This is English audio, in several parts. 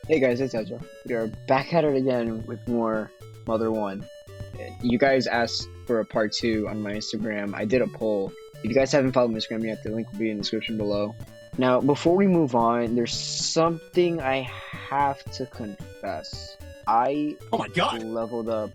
Hey guys, it's Ezra. We are back at it again with more Mother 1. You guys asked for a part 2 on my Instagram. I did a poll. If you guys haven't followed my Instagram yet, the link will be in the description below. Now, before we move on, there's something I have to confess. Oh my god! Leveled up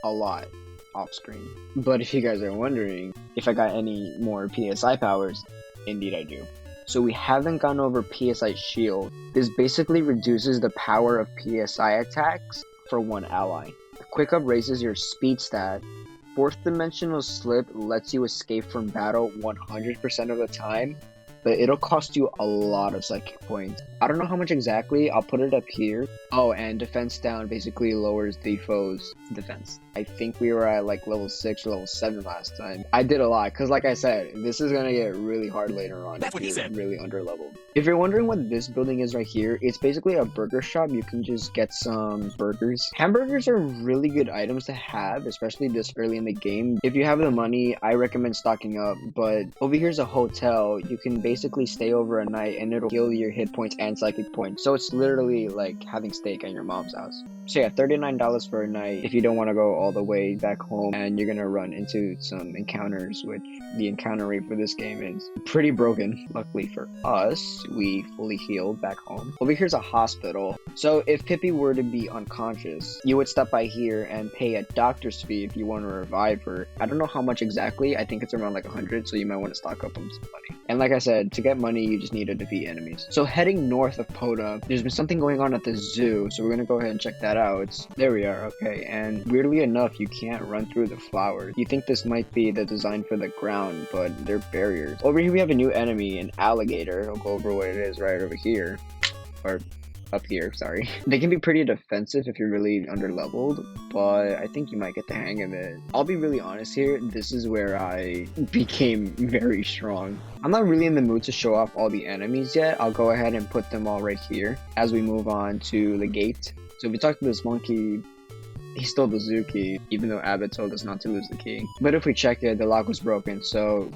a lot off screen. But if you guys are wondering if I got any more PSI powers, indeed I do. So we haven't gone over PSI Shield. This basically reduces the power of PSI attacks for one ally. Quick Up raises your speed stat. Fourth Dimensional Slip lets you escape from battle 100% of the time, but it'll cost you a lot of psychic points. I don't know how much exactly, I'll put it up here. Oh, and Defense Down basically lowers the foe's defense. I think we were at like level 6 or level 7 last time. I did a lot, because like I said, this is gonna get really hard later on. That's what he said. Really underleveled. If you're wondering what this building is right here, it's basically a burger shop. You can just get some burgers. Hamburgers are really good items to have, especially this early in the game. If you have the money, I recommend stocking up, but over here's a hotel. You can basically stay over a night and it'll heal your hit points and psychic points. So it's literally like having steak at your mom's house. So yeah, $39 for a night if you don't want to go all the way back home and you're gonna run into some encounters, which the encounter rate for this game is pretty broken. Luckily for us, we fully healed back home. Over here's a hospital. So if Pippi were to be unconscious, you would stop by here and pay a doctor's fee if you want to revive her. I don't know how much exactly. I think it's around like 100, so you might want to stock up on some money. And like I said, to get money, you just need to defeat enemies. So heading north of Poda, there's been something going on at the zoo, so we're gonna go ahead and check that out. There we are, okay. And weirdly enough, you can't run through the flowers. You think this might be the design for the ground, but they're barriers. Over here we have a new enemy, an alligator. I'll go over what it is right over here. Or up here, sorry. They can be pretty defensive if you're really underleveled, but I think you might get the hang of it. I'll be really honest here, this is where I became very strong. I'm not really in the mood to show off all the enemies yet. I'll go ahead and put them all right here as we move on to the gate. So if we talk to this monkey, he stole the zoo key, even though Abbott told us not to lose the key. But if we check it, the lock was broken, so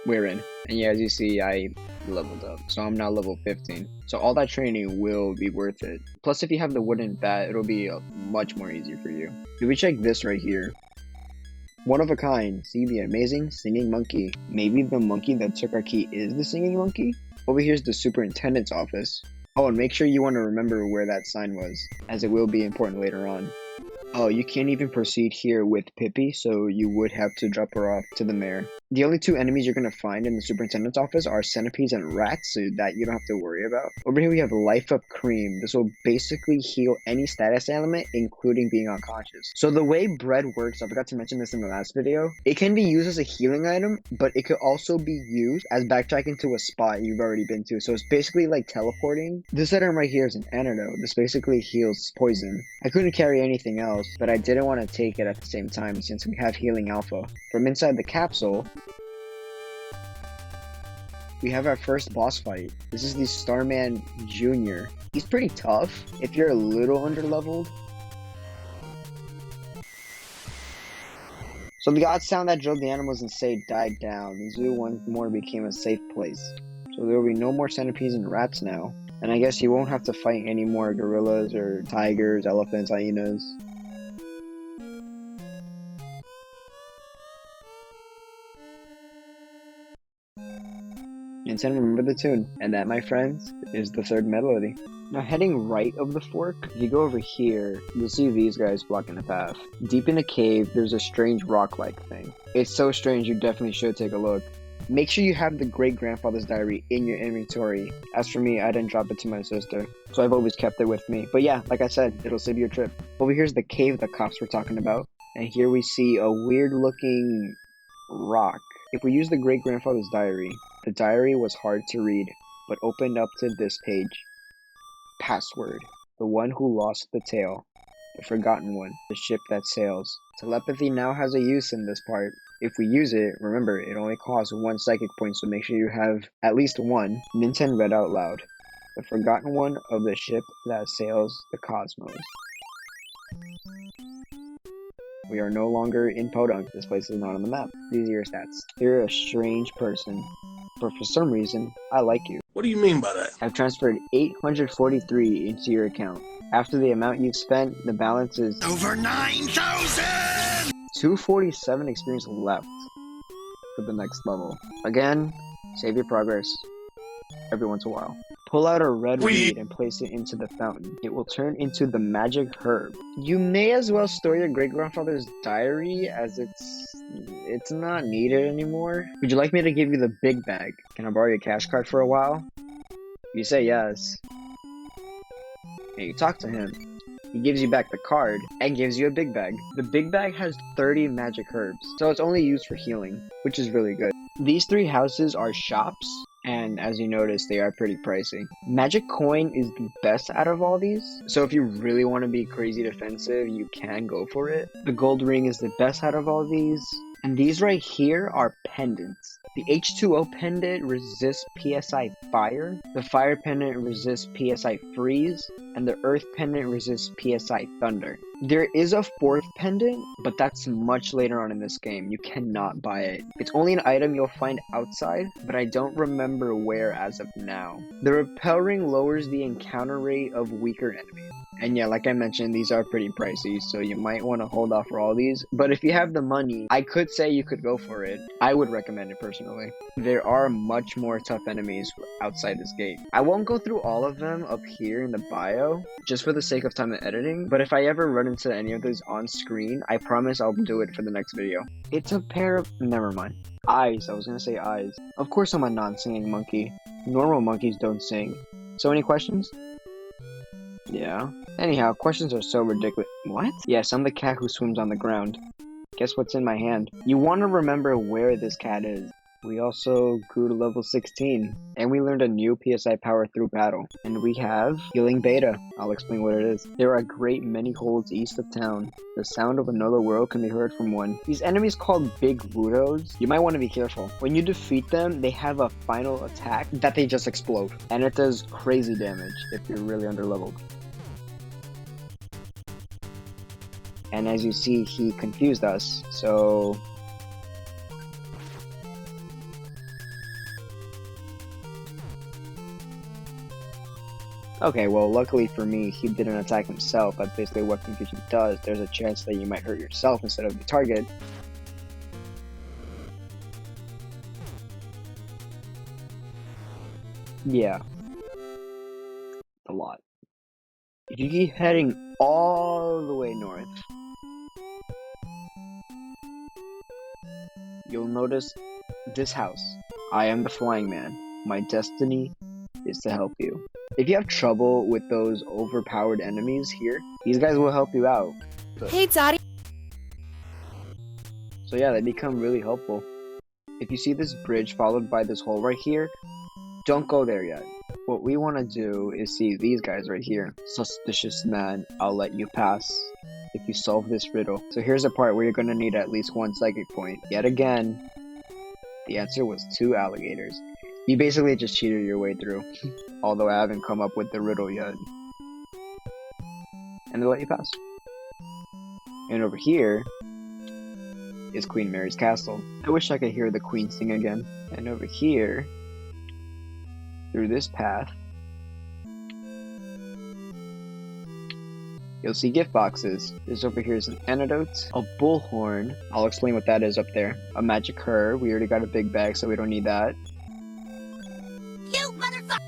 we're in. And yeah, as you see, I leveled up, so I'm now level 15. So all that training will be worth it. Plus, if you have the wooden bat, it'll be much more easier for you. If we check this right here, one of a kind. See the amazing singing monkey. Maybe the monkey that took our key is the singing monkey? Over here's the Superintendent's Office. Oh, and make sure you want to remember where that sign was, as it will be important later on. Oh, you can't even proceed here with Pippi, so you would have to drop her off to the mayor. The only two enemies you're going to find in the Superintendent's Office are centipedes and rats, so that you don't have to worry about. Over here we have Life Up Cream. This will basically heal any status element, including being unconscious. So the way bread works, I forgot to mention this in the last video, it can be used as a healing item, but it could also be used as backtracking to a spot you've already been to. So it's basically like teleporting. This item right here is an antidote. This basically heals poison. I couldn't carry anything else, but I didn't want to take it at the same time since we have Healing Alpha. From inside the capsule, we have our first boss fight. This is the Starman Jr. He's pretty tough if you're a little underleveled. So the odd sound that drove the animals insane died down. The zoo once more became a safe place. So there will be no more centipedes and rats now. And I guess you won't have to fight any more gorillas or tigers, elephants, hyenas. And then remember the tune. And that, my friends, is the third melody. Now heading right of the fork, if you go over here, you'll see these guys blocking the path. Deep in a cave, there's a strange rock-like thing. It's so strange you definitely should take a look. Make sure you have the great-grandfather's diary in your inventory. As for me, I didn't drop it to my sister, so I've always kept it with me. But yeah, like I said, it'll save you a trip. Over here's the cave the cops were talking about. And here we see a weird-looking rock. If we use the great-grandfather's diary, the diary was hard to read, but opened up to this page. Password. The one who lost the tail. The forgotten one. The ship that sails. Telepathy now has a use in this part. If we use it, remember, it only costs 1 psychic point, so make sure you have at least one. Minton read out loud. The forgotten one of the ship that sails the cosmos. We are no longer in Podunk. This place is not on the map. These are your stats. You're a strange person, but for some reason, I like you. What do you mean by that? I've transferred 843 into your account. After the amount you've spent, the balance is over 9,000! 247 experience left for the next level. Again, save your progress every once in a while. Pull out a red weed and place it into the fountain. It will turn into the magic herb. You may as well store your great-grandfather's diary, as it's not needed anymore. Would you like me to give you the big bag? Can I borrow your cash card for a while? You say yes. And you talk to him. He gives you back the card and gives you a big bag. The big bag has 30 magic herbs, so it's only used for healing, which is really good. These 3 houses are shops, and as you notice, they are pretty pricey. Magic coin is the best out of all these, so if you really want to be crazy defensive, you can go for it. The gold ring is the best out of all these, and these right here are pendants. The H2O pendant resists PSI fire, the fire pendant resists PSI freeze, and the earth pendant resists PSI thunder. There is a 4th pendant, but that's much later on in this game. You cannot buy it. It's only an item you'll find outside, but I don't remember where as of now. The repel ring lowers the encounter rate of weaker enemies. And yeah, like I mentioned, these are pretty pricey, so you might want to hold off for all these. But if you have the money, I could say you could go for it. I would recommend it personally. There are much more tough enemies outside this gate. I won't go through all of them up here in the bio, just for the sake of time and editing. But if I ever run into any of those on screen, I promise I'll do it for the next video. It's a pair of... never mind. Eyes. I was gonna say eyes. Of course I'm a non-singing monkey. Normal monkeys don't sing. So any questions? Yeah. Anyhow, questions are so ridiculous. What? Yes, I'm the cat who swims on the ground. Guess what's in my hand? You want to remember where this cat is. We also grew to level 16, and we learned a new PSI power through battle. And we have Healing Beta. I'll explain what it is. There are a great many holds east of town. The sound of another world can be heard from one. These enemies called Big Rudos, you might want to be careful. When you defeat them, they have a final attack that they just explode. And it does crazy damage if you're really underleveled. And as you see, he confused us, so... Okay, well, luckily for me, he didn't attack himself. That's basically what confusion does. There's a chance that you might hurt yourself instead of the target. Yeah. A lot. If you keep heading all the way north, you'll notice this house. I am the Flying Man. My destiny is to help you. If you have trouble with those overpowered enemies here, these guys will help you out. Hey, Daddy. So yeah, they become really helpful. If you see this bridge followed by this hole right here, don't go there yet. What we want to do is see these guys right here. Suspicious man, I'll let you pass if you solve this riddle. So here's a part where you're going to need at least 1 psychic point. Yet again, the answer was 2 alligators. You basically just cheated your way through. Although I haven't come up with the riddle yet. And they'll let you pass. And over here is Queen Mary's castle. I wish I could hear the queen sing again. And over here, through this path, you'll see gift boxes. This over here is an antidote, a bullhorn. I'll explain what that is up there. A magic herb. We already got a big bag, so we don't need that.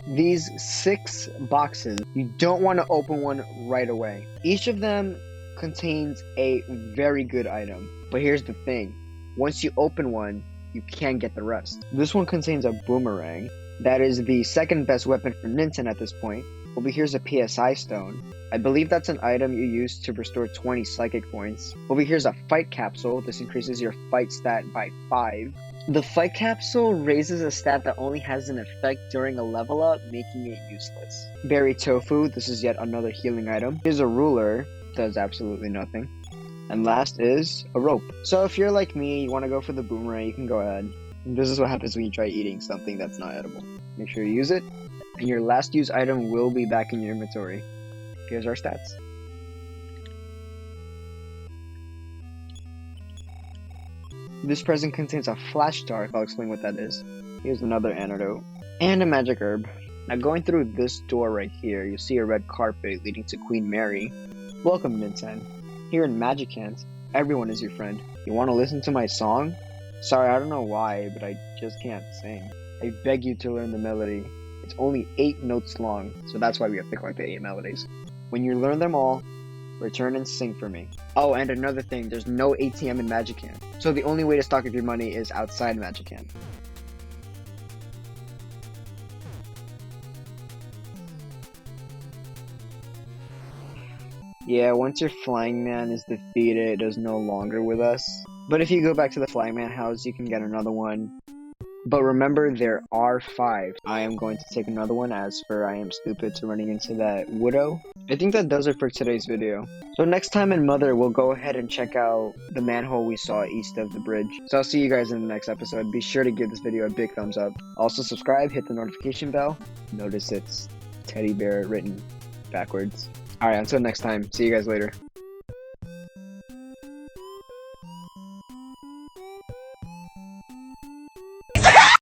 These 6 boxes, you don't want to open one right away. Each of them contains a very good item. But here's the thing. Once you open one, you can't get the rest. This one contains a boomerang. That is the 2nd best weapon for Ninten at this point. Over here's a PSI stone. I believe that's an item you use to restore 20 psychic points. Over here's a fight capsule. This increases your fight stat by 5. The fight capsule raises a stat that only has an effect during a level up, making it useless. Berry tofu, this is yet another healing item. Here's a ruler, does absolutely nothing. And last is a rope. So if you're like me, you want to go for the boomerang, you can go ahead. And this is what happens when you try eating something that's not edible. Make sure you use it, and your last used item will be back in your inventory. Here's our stats. This present contains a flash dark. I'll explain what that is. Here's another antidote. And a magic herb. Now going through this door right here, you'll see a red carpet leading to Queen Mary. Welcome, Minten. Here in Magicant, everyone is your friend. You want to listen to my song? Sorry, I don't know why, but I just can't sing. I beg you to learn the melody. It's only 8 notes long, so that's why we have to collect the 8 melodies. When you learn them all, return and sing for me. Oh, and another thing, there's no ATM in Magicant, so the only way to stock up your money is outside Magicant. Yeah, once your flying man is defeated, it is no longer with us. But if you go back to the flying man house, you can get another one. But remember, there are 5. I am going to take another one as for I am stupid to running into that widow. I think that does it for today's video. So next time in Mother, we'll go ahead and check out the manhole we saw east of the bridge. So I'll see you guys in the next episode. Be sure to give this video a big thumbs up. Also subscribe, hit the notification bell. Notice it's teddy bear written backwards. Alright, until next time. See you guys later.